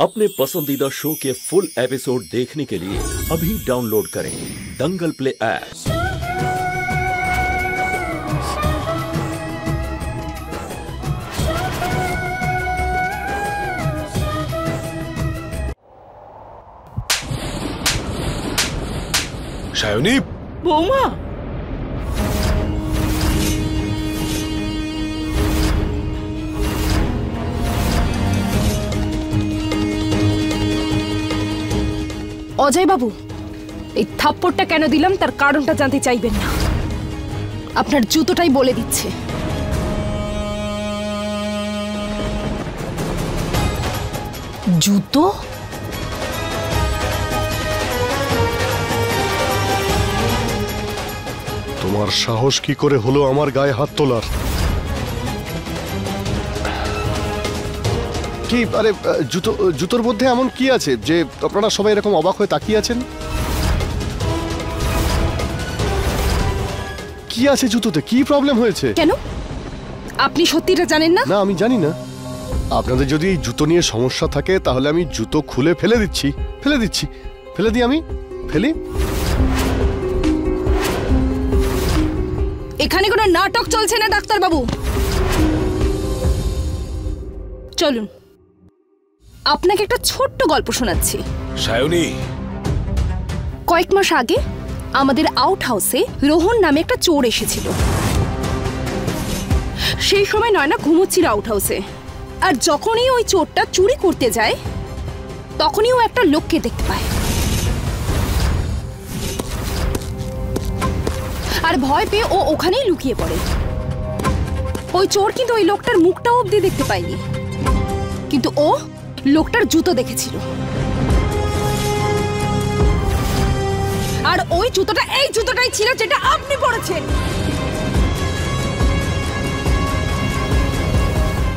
अपने पसंदीदा शो के फुल एपिसोड देखने के लिए अभी डाउनलोड करें दंगल प्ले ऐप। সায়নী, বৌমা, অজয় বাবু, এই থাপ্পড়টা কেন দিলাম তার কারণটা জানতে চাইবেন না। আপনার জুতোটাই বলে দিচ্ছে। জুতো? তোমার সাহস কি করে হলো আমার গায়ে হাত তোলার? কি আরে জুতোর মধ্যে এমন কি আছে যে আপনারা সবাই এরকম অবাক হয়ে তাকিয়ে আছেন? কি আছে জুতোতে? কি প্রবলেম হয়েছে? কেন, আপনি সত্যিটা জানেন না? না, আমি জানি না। আপনাদের যদি এই জুতো নিয়ে সমস্যা থাকে তাহলে আমি জুতো খুলে ফেলে দিচ্ছি। ফেলে দিই, আমি ফেলি। এখানে কোনো নাটক চলছে না ডাক্তার বাবু। চলুন, আপনাকে একটা ছোট্ট গল্প শোনাচ্ছি। সায়নী, কয়েক মাস আগে আমাদের আউট হাউসে রোহন নামে একটা চোর এসেছিল। সেই সময় নয়না ঘুমোচ্ছিল আউট হাউসে, আর যখনই ওই চোরটা চুরি করতে যায় তখনই ও একটা লোককে দেখতে পায়, আর ভয় পেয়ে ও ওখানেই লুকিয়ে পড়ে। ওই চোর কিন্তু ওই লোকটার মুখটাও অবধি দেখতে পায়নি, কিন্তু ও লোকটার জুতো দেখেছিল। আর ওই জুতোটা এই জুতোটাই ছিল যেটা আপনি পরেছেন।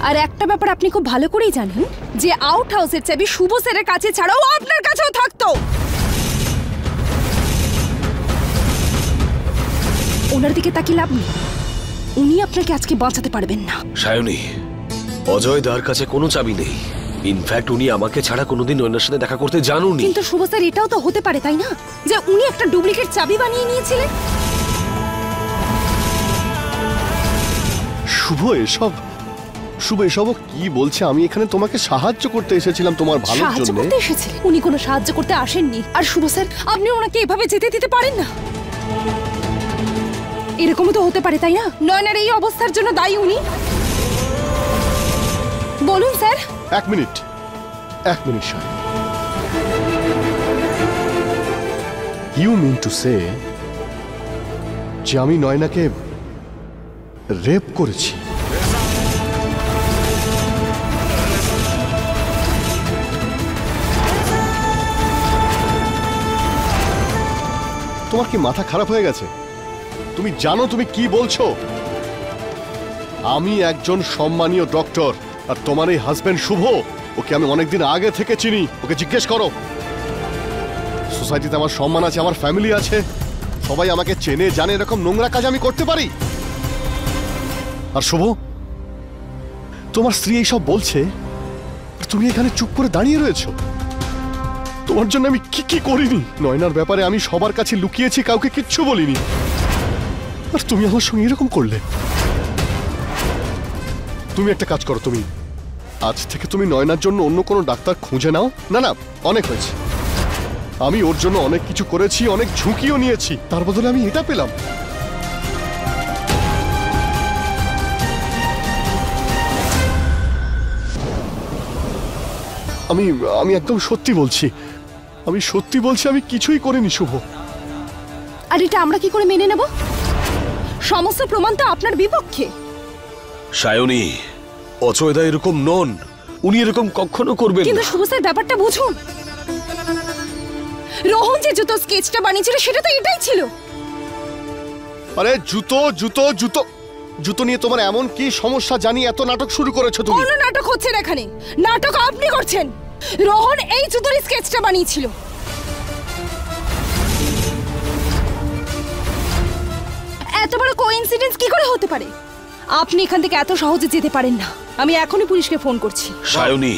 আর একটা ব্যাপার আপনি খুব ভালো করেই জানেন, যে আউট হাউসের চাবি শুভ স্যারের কাছে ছাড়াও আপনার কাছেও থাকতো। ওনার দিকে তাকিয়ে লাভ নেই, উনি আপনাকে আজকে বাঁচাতে পারবেন না। সায়নী, অজয় দার কাছে কোনো চাবি নেই। ইনফ্যাক্ট উনি আমাকে ছাড়া কোনোদিন ওনার সাথে দেখা করতে জানুনি। কিন্তু শুভ স্যার, এটাও তো হতে পারে তাই না, যে উনি একটা ডুপ্লিকেট চাবি বানিয়ে নিয়েছিলেন? শুভ এসব কি বলছে? আমি এখানে তোমাকে সাহায্য করতে এসেছিলাম, তোমার ভালোর জন্য। সাহায্য করতে এসেছিলেন? উনি কোনো সাহায্য করতে আসেননি। আর শুভ স্যার, আপনি ওনাকে এভাবে যেতে দিতে পারেন না। এরকমও তো হতে পারে তাই না, নয়নার এই অবস্থার জন্য দায়ী উনি। বলুন স্যার। এক minute sir. You mean to say যে আমি নয়নাকে রেপ করেছি? তোমার কি মাথা খারাপ হয়ে গেছে? তুমি জানো তুমি কি বলছো? আমি একজন সম্মানীয় ডক্টর, আর তোমার এই হাজবেন্ড শুভ, ওকে আমি অনেকদিন আগে থেকে চিনি। ওকে জিজ্ঞেস করো। সোসাইটিতে আমার সম্মান আছে, আমার ফ্যামিলি আছে, সবাই আমাকে চেনে জানে। এরকম নোংরা কাজ আমি করতে পারি? আর শুভ, তোমার স্ত্রী এইসব বলছে, তুমি এখানে চুপ করে দাঁড়িয়ে রয়েছো। তোমার জন্য আমি কি করিনি? নয়নার ব্যাপারে আমি সবার কাছে লুকিয়েছি, কাউকে কিচ্ছু বলিনি, আর তুমি আমার সঙ্গে এরকম করলে। তুমি একটা কাজ করো, তুমি আজ থেকে তুমি নয়নার জন্য অন্য কোনো ডাক্তার খুঁজে নাও। না, অনেক হয়েছে। আমি ওর জন্য অনেক কিছু করেছি, অনেক ঝুঁকিও নিয়েছি, তার বদলে আমি এটা পেলাম। আমি একদম সত্যি বলছি। আমি কিছুই করিনি শুভ। আর এটা আমরা কি করে মেনে নেব? সমস্ত প্রমাণ তো আপনার বিপক্ষে। সায়নী, অজয়দা এরকম নন, উনি এরকম কখনো করবেন না। কিন্তু শুভ স্যার, ব্যাপারটা বুঝুন। রোহন যে জুতো স্কেচটা বানিয়েছিল সেটা তো এটাই ছিল। আরে জুতো নিয়ে তোমার এমন কি সমস্যা জানি এত নাটক শুরু করেছো তুমি? কোনো নাটক হচ্ছে না এখানে, নাটক আপনি করছেন। রোহন এই জুতোর স্কেচটা বানিয়েছিল। এত বড় কোইন্সিডেন্স কি করে হতে পারে? আপনি এখান থেকে এত সহজে যেতে পারেন না। আমি এখনই পুলিশকে ফোন করছি। Sayani,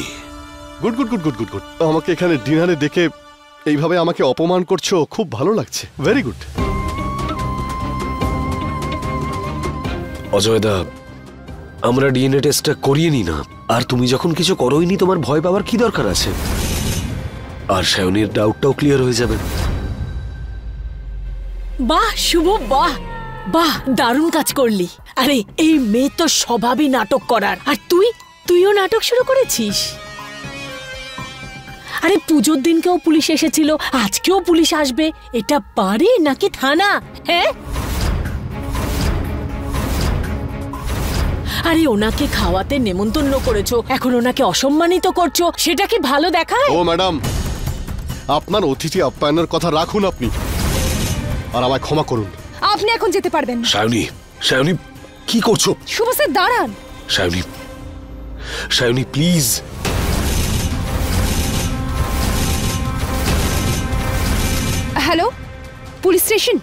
good good good good good good. আমাকে এখানে ডিনারে ডেকে এইভাবে আমাকে অপমান করছো, খুব ভালো লাগছে। Very good. অজয় দা, আমরা ডিএনএ টেস্টটা করিয়ে নি না। আর তুমি যখন কিছু করোইনি, তোমার ভয় পাওয়ার কি দরকার আছে? আর সায়নীর ডাউটটাও ক্লিয়ার হয়ে যাবে। বাহ শুভ, বাহ বাহ, দারুণ কাজ করলি। আরে এই মেয়ে তো স্বভাবই নাটক করার, আর তুইও নাটক শুরু করেছিস। আরে পুজোর দিনকেও পুলিশ এসেছিল, আজকেও পুলিশ আসবে। এটা বাড়ি নাকি থানা? হ্যাঁ, আরে ওনাকে খাওয়াতে নেমন্তন্ন করেছো, এখন ওনাকে অসম্মানিত করছো, সেটা কি ভালো দেখায়? ও ম্যাডাম, আপনার অতিথি আপ্যায়নের কথা রাখুন আপনি, আর আমায় ক্ষমা করুন। আপনি এখন যেতে পারবেন না। সায়নী কি করছো? শুভ স্যার দাঁড়ান। Sayani please. Hello, police station.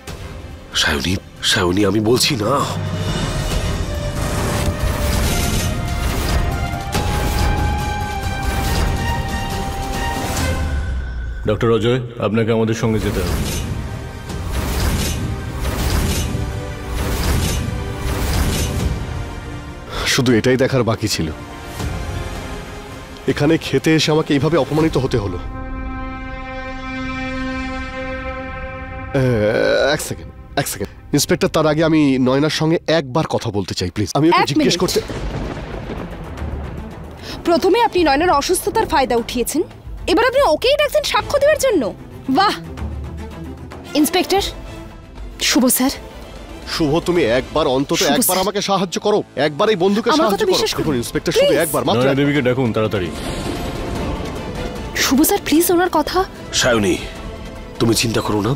Sayani আমি বলছি না। ডক্টর অজয়, আপনাকে আমাদের সঙ্গে যেতে হবে। শুধু এটাই দেখার বাকি ছিল, এখানে খেতে এসে আমাকে এইভাবে অপমানিত হতে হলো। এক সেকেন্ড ইন্সপেক্টর, তার আগে আমি নয়নার সঙ্গে একবার কথা বলতে চাই প্লিজ। আমি ওকে জিজ্ঞেস করতে। প্রথমে আপনি নয়নার অসুস্থতার ফায়দা উঠিয়েছেন, এবার আপনি ওকেই ডাকছেন সাক্ষ্য দেওয়ার জন্য। বাহ ইন্সপেক্টর। শুভ স্যার। শুভ, তুমি একবার অন্তত শুভ একবার স্যার। আমাকে সাহায্য করো, একবার এই বন্ধুকে আমার সাহায্য কথা বিশ্বাস করো। করুন। ইন্সপেক্টর, শুধু Please. একবার মাত্র। নয়না দেবীকে ডাকুন তাড়াতাড়ি। শুভ স্যার প্লিজ, ওনার কথা। সায়নী, তুমি চিন্তা করো না,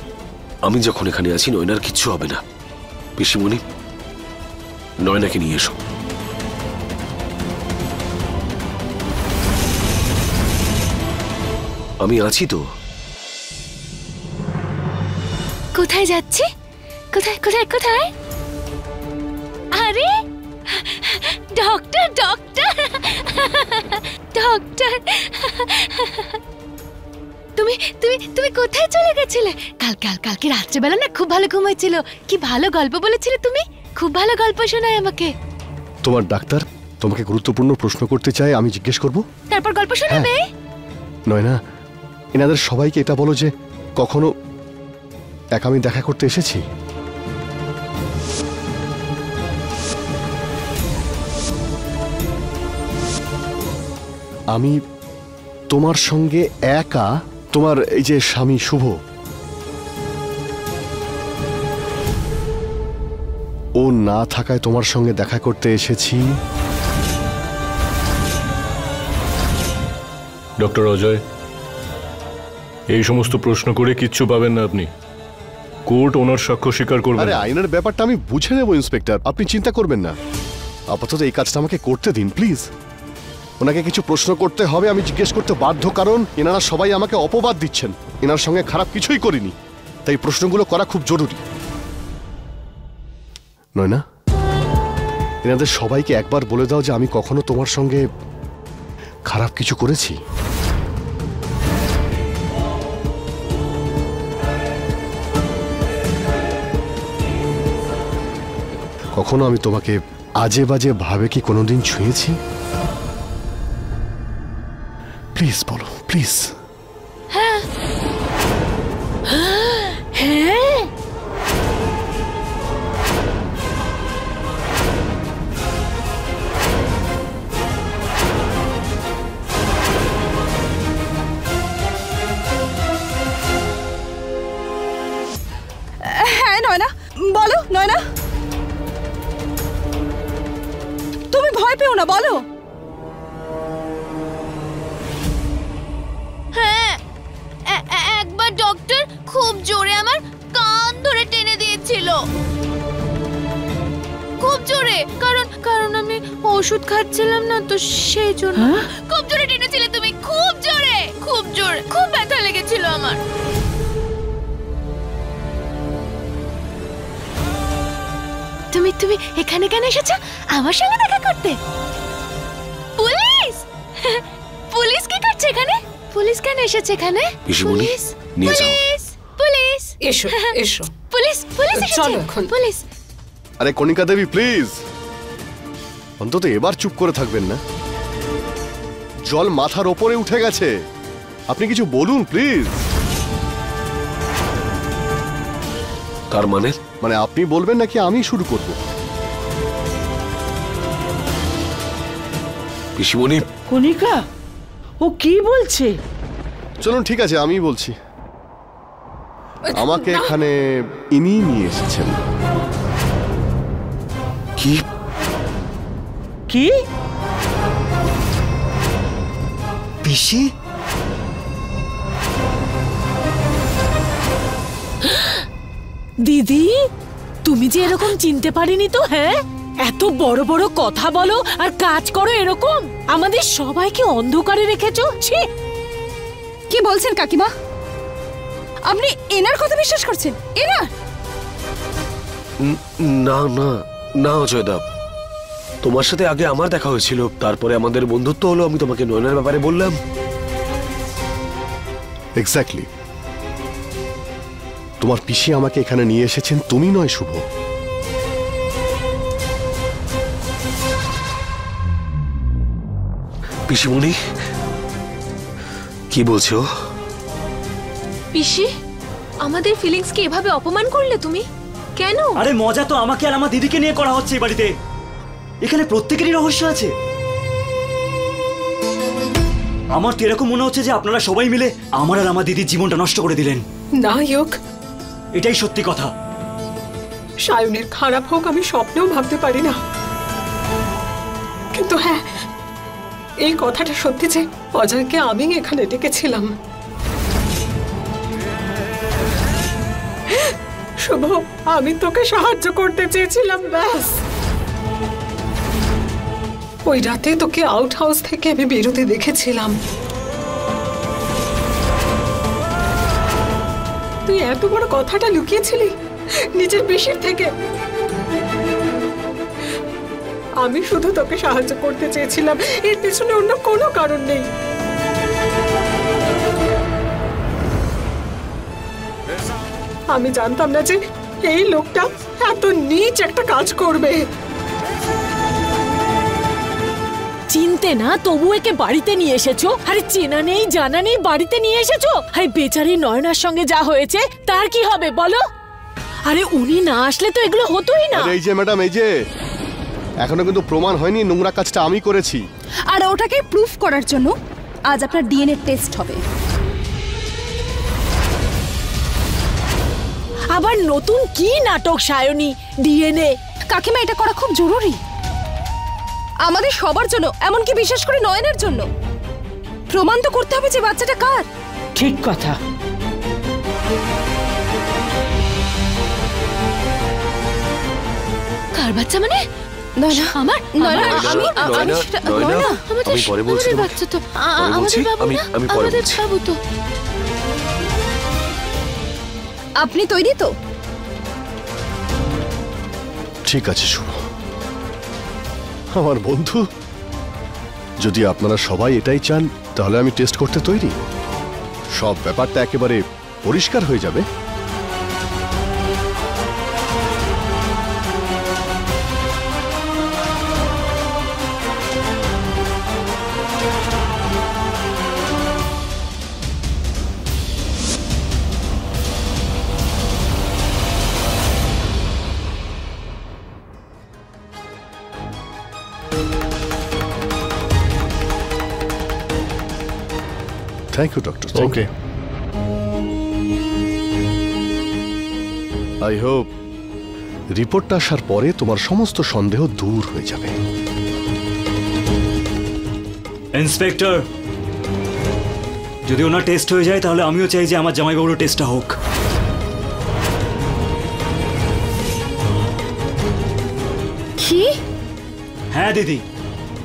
আমি যখন এখানে আছি নয়নার কিচ্ছু হবে না। পিসিমণি, নয়নাকে নিয়ে এসো। আমি আছি তো। কোথায় যাচ্ছে? কোথায় কোথায় কোথায়? আরে ডক্টর ডক্টর ডক্টর, তুমি তুমি তুমি কোথায় চলে গেছিলে? কালকে রাত্রেবেলা না খুব ভালো ঘুম হয়েছিল। কি ভালো গল্প বলেছিলে তুমি, খুব ভালো গল্প শোনায় আমাকে। তোমার ডাক্তার তোমাকে গুরুত্বপূর্ণ প্রশ্ন করতে চায়, আমি জিজ্ঞেস করব। তারপর গল্প শোনাবে? নয়না, এনাদের সবাইকে এটা বলো যে কখনো একা আমি দেখা করতে এসেছি। আমি তোমার সঙ্গে একা, তোমার এই যে স্বামী শুভ, ও না থাকায় তোমার সঙ্গে দেখা করতে এসেছি। ডক্টর অজয়, এই সমস্ত প্রশ্ন করে কিচ্ছু পাবেন না আপনি। কোর্ট ওনার সাক্ষ্য স্বীকার করবে আরে না। আইনের ব্যাপারটা আমি বুঝে নেব ইন্সপেক্টর, আপনি চিন্তা করবেন না। আপাতত এই কাজটা আমাকে করতে দিন প্লিজ। ওনাকে কিছু প্রশ্ন করতে হবে, আমি জিজ্ঞেস করতে বাধ্য, কারণ এনারা সবাই আমাকে অপবাদ দিচ্ছেন। এনার সঙ্গে খারাপ কিছুই করিনি, তাই প্রশ্নগুলো করা খুব জরুরি। নয় না, এনাদের সবাইকে একবার বলে দাও যে আমি কখনো তোমার সঙ্গে খারাপ কিছু করেছি। কখনো আমি তোমাকে আজে বাজে ভাবে কি কোনোদিন ছুঁয়েছি? প্লিজ বলো, প্লিজ। হ্যাঁ, হ্যাঁ নয়না, বলো নয়না, তুমি ভয় পেও না, বলো। হ্যাঁ, একবার ডক্টর খুব জোরে আমার কান ধরে টেনে দিয়েছিল, খুব জোরে। কারণ আমি ওষুধ খাচ্ছিলাম না তো, সেই জন্য। খুব জোরে টেনেছিলে তুমি, খুব জোরে, খুব জোরে, খুব ব্যথা লেগেছিল আমার। তুমি এখানে কেন এসেছো আমার সঙ্গে দেখা করতে? পুলিশ? পুলিশ কি করছে পুলিশ কেন এসেছে এখানে? পিসিমণি, পুলিশ নিয়ে যাও। পুলিশ পুলিশ এসো এসো। পুলিশ পুলিশ চলো এসেছে এখন। পুলিশ। আরে কণিকা দেবী প্লিজ, অন্তত এবার চুপ করে থাকবেন না? জল মাথার ওপরে উঠে গেছে, আপনি কিছু বলুন প্লিজ। তার মানে? মানে আপনি বলবেন নাকি আমি শুরু করব? পিসিমণি, কণিকা, ও কি বলছে? চলুন ঠিক আছে, আমি বলছি। আমাকে এখানে ইনি নিয়ে এসেছেন। কি? কি? পিসি? দিদি, তুমি যে এরকম চিনতে পারিনি তো? হ্যাঁ, এত বড় বড় কথা বলো আর কাজ করো এরকম, আমাদের সবাইকে অন্ধকারে রেখেছো। ছি! কি বলছেন কাকিমা? আপনি এনার কথা বিশ্বাস করছেন? এনার? না না না অজয়দা, তোমার সাথে আগে আমার দেখা হয়েছিল, তারপরে আমাদের বন্ধুত্ব হলো, আমি তোমাকে নয়নার ব্যাপারে বললাম। এক্স্যাক্টলি, তোমার পিসি আমাকে এখানে নিয়ে এসেছেন, তুমি নয় শুভ। পিসিমণি, কি বলছো? পিসি, আমাদের ফিলিংস কে এভাবে অপমান করলে তুমি? কেন? আরে মজা তো আমাকে আর আমার দিদিকে নিয়ে করা হচ্ছে এই বাড়িতে। এখানে প্রত্যেকেরই রহস্য আছে। আমার তো এরকম মনে হচ্ছে যে আপনারা সবাই মিলে আমার আর আমার দিদির জীবনটা নষ্ট করে দিলেন। নায়ক, এটাই সত্যি কথা। সায়নের খারাপ হোক আমি স্বপ্নেও ভাবতে পারি না, কিন্তু হ্যাঁ, এই কথাটা সত্যি যে অজয়কে আমি এখানে ডেকেছিলাম। শুভ, আমি তোকে সাহায্য করতে চেয়েছিলাম, ব্যাস। ওই রাতে তোকে আউট হাউস থেকে আমি বেরোতে দেখেছিলাম। তুই এত বড় কথাটা লুকিয়েছিলি নিজের পিসির থেকে। আমি শুধু তোকে সাহায্য করতে চেয়েছিলাম, এর পেছনে অন্য কোনো কারণ নেই। আমি জানতাম না যে এই লোকটা এত নীচ একটা কাজ করবে। চিনতে না, তবু একে বাড়িতে নিয়ে এসেছো। আরে চেনা নেই জানা নেই বাড়িতে নিয়ে এসেছো। আরে বেচারি নয়নার সঙ্গে যা হয়েছে তার কি হবে বলো? আরে উনি না আসলে তো এগুলো হতোই না। এই যে ম্যাডাম, এই যে এখনো কিন্তু প্রমাণ হয়নি নোংরা কাজটা আমি করেছি। আর ওটাকে প্রুফ করার জন্য আজ আপনার ডিএনএ টেস্ট হবে। আবার নতুন কি নাটক সায়নী? ডিএনএ? কাকিমা, এটা করা খুব জরুরি আমাদের সবার জন্য, এমনকি বিশেষ করে নয়নের জন্য। প্রমাণ তো করতে হবে যে বাচ্চাটা কার। ঠিক কথা। কার বাচ্চা মানে? নয়না, আমার? নয়না, আমি নয়না, সেটা- নয়না, নয়না, আমি পরে বলছি আমাদের তোমাকে। বাচ্চা তো। পরে বলছি, আমাদের বাবু না? আমি পরে আমাদের বলছি। বাবু তো। আপনি তৈরি তো? ঠিক আছে শুভ, আমার বন্ধু, যদি আপনারা সবাই এটাই চান তাহলে আমি টেস্ট করতে তৈরি। সব ব্যাপারটা একেবারে পরিষ্কার হয়ে যাবে। Thank you doctor. Okay, I hope রিপোর্টটা আসার পরে তোমার সমস্ত সন্দেহ দূর হয়ে যাবে। ইন্সপেক্টর, যদি ওনার টেস্ট হয়ে যায় তাহলে আমিও চাই যে আমার জামাইবাবুর টেস্টটা হোক। কি? হ্যাঁ দিদি,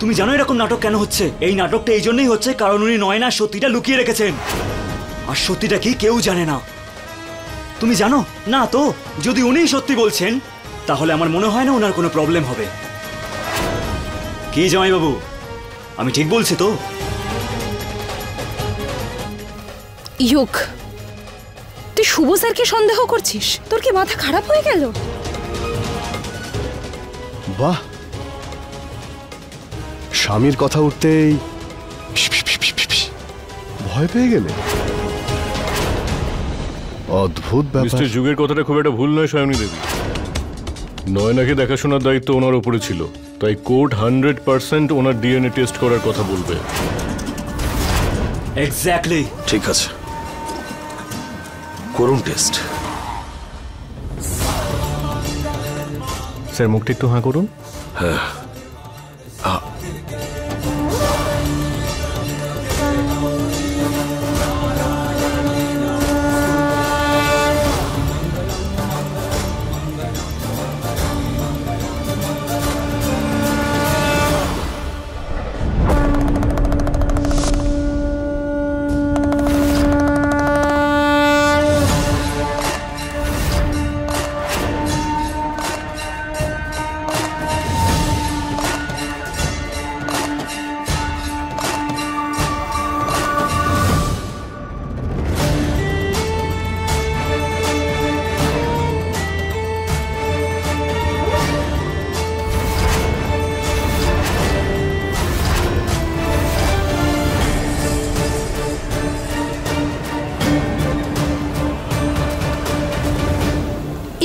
তুমি জানো এরকম নাটক কেন হচ্ছে? এই নাটকটা এই জন্যই হচ্ছে কারণ উনি নয়না সত্যিটা লুকিয়ে রেখেছেন। আর সত্যিটা কি কেউ জানে না। তুমি জানো না তো? যদি উনিই সত্যি বলছেন তাহলে আমার মনে হয় না ওনার কোনো প্রবলেম হবে। কি জামাইবাবু, আমি ঠিক বলছি তো? ইউক, তুই শুভ স্যারকে সন্দেহ করছিস? তোর কি মাথা খারাপ হয়ে গেল? বাহ, স্বামীর কথা উঠতেই ভয় পেয়ে গেলে? অদ্ভুত ব্যাপার। মিস্টার যুগের কথাটা খুব একটা ভুল নয় সায়নী দেবী। নয়নাকে দেখাশোনার দায়িত্ব ওনার উপরে ছিল, তাই কোর্ট 100% ওনার ডিএনএ টেস্ট করার কথা বলবে। এক্স্যাক্টলি। ঠিক আছে, করুন টেস্ট। স্যার মুখটা একটু হাঁ করুন। হ্যাঁ,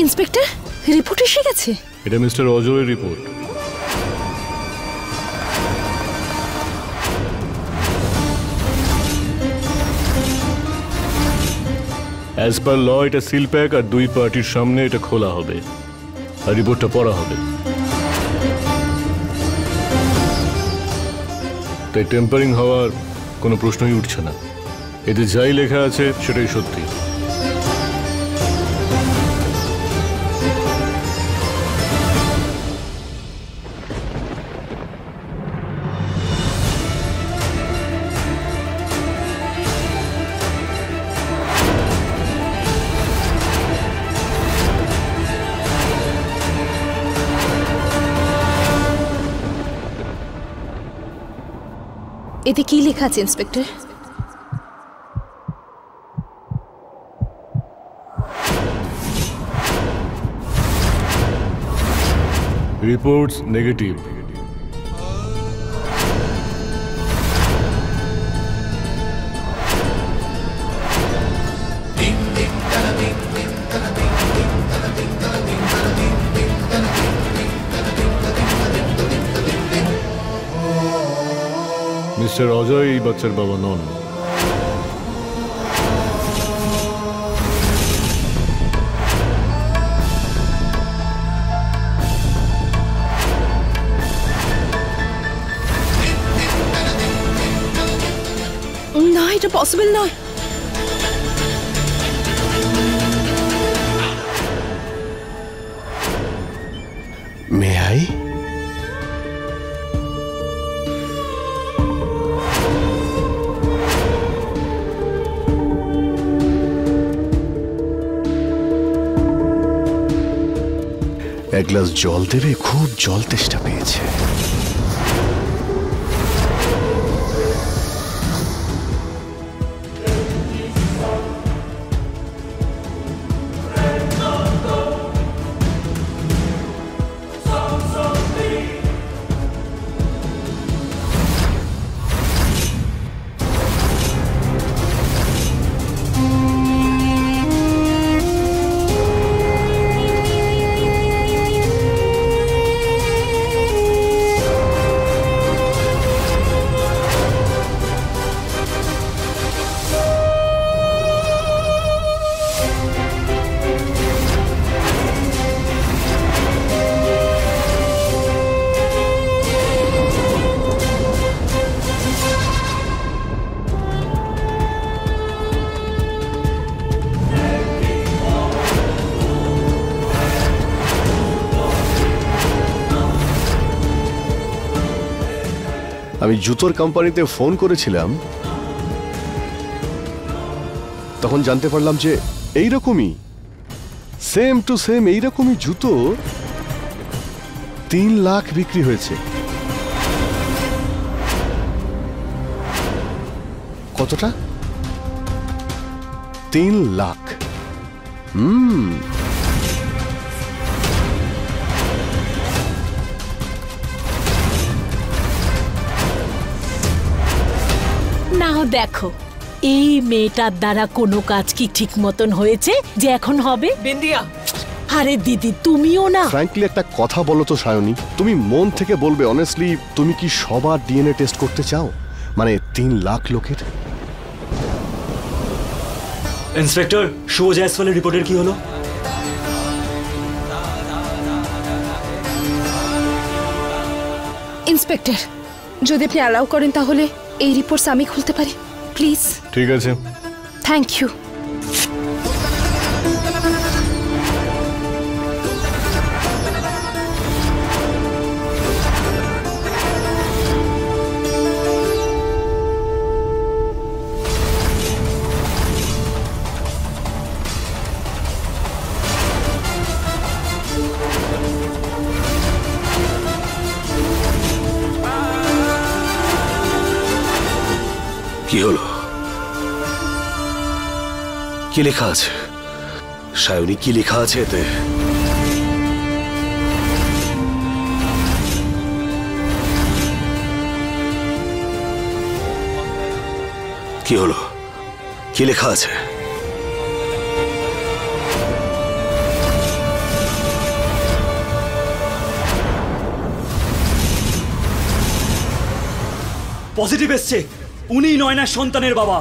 ইন্সপেক্টর, রিপোর্ট এসে গেছে। এটা মিস্টার অজয়ের রিপোর্ট। অ্যাজ পার ল এটা সিল প্যাক আর দুই পার্টির সামনে এটা খোলা হবে আর রিপোর্টটা পড়া হবে। তাই টেম্পারিং হওয়ার কোনো প্রশ্নই উঠছে না। এতে যাই লেখা আছে সেটাই সত্যি। এতে কি লেখা আছে inspector? Reports negative. Mister Ajay এই বাচ্চার বাবা নন। না, এটা পসিবল নয়। May I? এক গ্লাস জল দেবে? খুব জল তেষ্টা পেয়েছে। আমি জুতোর কোম্পানিতে ফোন করেছিলাম, তখন জানতে পারলাম যে এইরকমই সেম টু সেম এইরকমই জুতো 3 লাখ বিক্রি হয়েছে। কতটা? 3 লাখ। নাও দেখো, এই মেয়েটার দ্বারা কোনো কাজ কি ঠিক মতন হয়েছে যে এখন হবে? বিন্দিয়া, আরে দিদি তুমিও না। ফ্র্যাঙ্কলি একটা কথা বলো তো সায়নী, তুমি মন থেকে বলবে অনেস্টলি, তুমি কি সবার ডিএনএ টেস্ট করতে চাও? মানে 3 লাখ লোকের? ইন্সপেক্টর, শুভ জয়সওয়ালের রিপোর্টের কি হলো? ইন্সপেক্টর, যদি আপনি অ্যালাউ করেন তাহলে এই রিপোর্টস আমি খুলতে পারি প্লিজ। ঠিক আছে। Thank you. কি হলো? কি লেখা আছে সায়নী? কি লেখা আছে এতে? কি হলো? কি লেখা আছে? পজিটিভ এসছে, উনি নয়নার সন্তানের বাবা।